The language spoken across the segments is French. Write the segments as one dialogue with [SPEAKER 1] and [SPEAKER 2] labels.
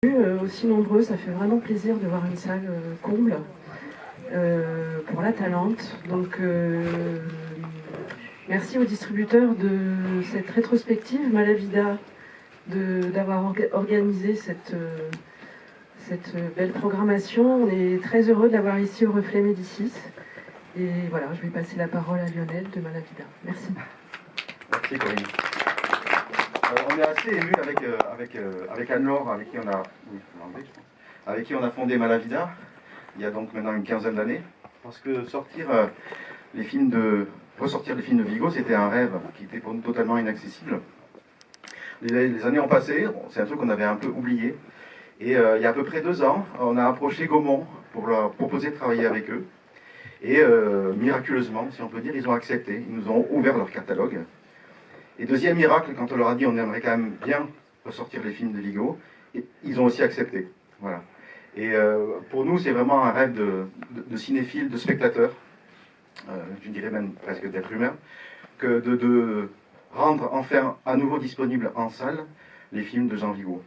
[SPEAKER 1] Aussi nombreux, ça fait vraiment plaisir de voir une salle comble pour la Talente. Donc merci aux distributeurs de cette rétrospective Malavida d'avoir organisé cette belle programmation. On est très heureux de l'avoir ici au Reflet Médicis. Et voilà, je vais passer la parole à Lionel de Malavida. Merci.
[SPEAKER 2] Merci Corinne. On est assez ému avec Anne-Laure, avec qui on a fondé Malavida, il y a donc maintenant une quinzaine d'années, parce que ressortir les films de Vigo, c'était un rêve qui était pour nous totalement inaccessible. Les années ont passé, c'est un truc qu'on avait un peu oublié, et il y a à peu près 2 ans, on a approché Gaumont pour leur proposer de travailler avec eux, et miraculeusement, si on peut dire, ils ont accepté, ils nous ont ouvert leur catalogue. Et deuxième miracle, quand on leur a dit on aimerait quand même bien ressortir les films de Vigo, ils ont aussi accepté. Voilà. Et pour nous, c'est vraiment un rêve de cinéphile, de spectateur, je dirais même presque d'être humain, que de rendre enfin à nouveau disponibles en salle les films de Jean Vigo.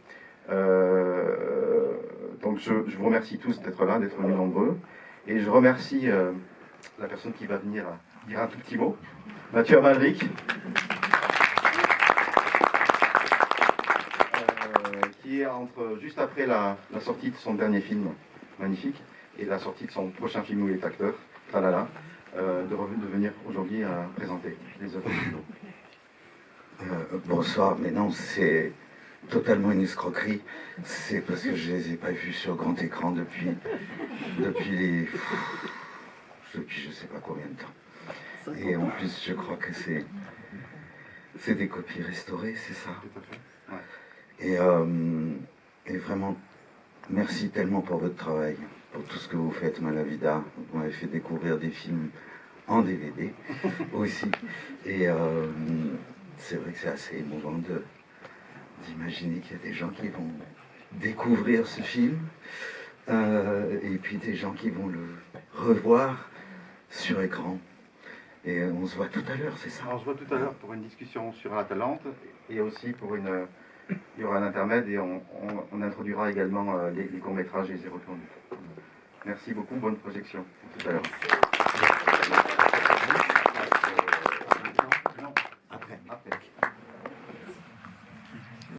[SPEAKER 2] Donc je vous remercie tous d'être là, d'être venus nombreux. Et je remercie la personne qui va venir dire un tout petit mot, Mathieu Amalric. Qui est juste après la sortie de son dernier film magnifique et la sortie de son prochain film où il est acteur, Tralala, de venir aujourd'hui présenter les œuvres de Vigo.
[SPEAKER 3] Bonsoir, mais non, c'est totalement une escroquerie. C'est parce que je les ai pas vus sur grand écran depuis je sais pas combien de temps. Et en plus, je crois que c'est des copies restaurées, c'est ça.
[SPEAKER 2] Tout à fait. Ouais.
[SPEAKER 3] Et vraiment, merci tellement pour votre travail, pour tout ce que vous faites, Malavida. Vous m'avez fait découvrir des films en DVD aussi. Et c'est vrai que c'est assez émouvant d'imaginer qu'il y a des gens qui vont découvrir ce film et puis des gens qui vont le revoir sur écran. Et on se voit tout à l'heure, c'est ça?
[SPEAKER 2] Alors, on se voit tout à l'heure pour une discussion sur la Talente et aussi il y aura un intermède et on introduira également les courts-métrages et les zéro. Merci beaucoup, bonne projection. À tout à l'heure.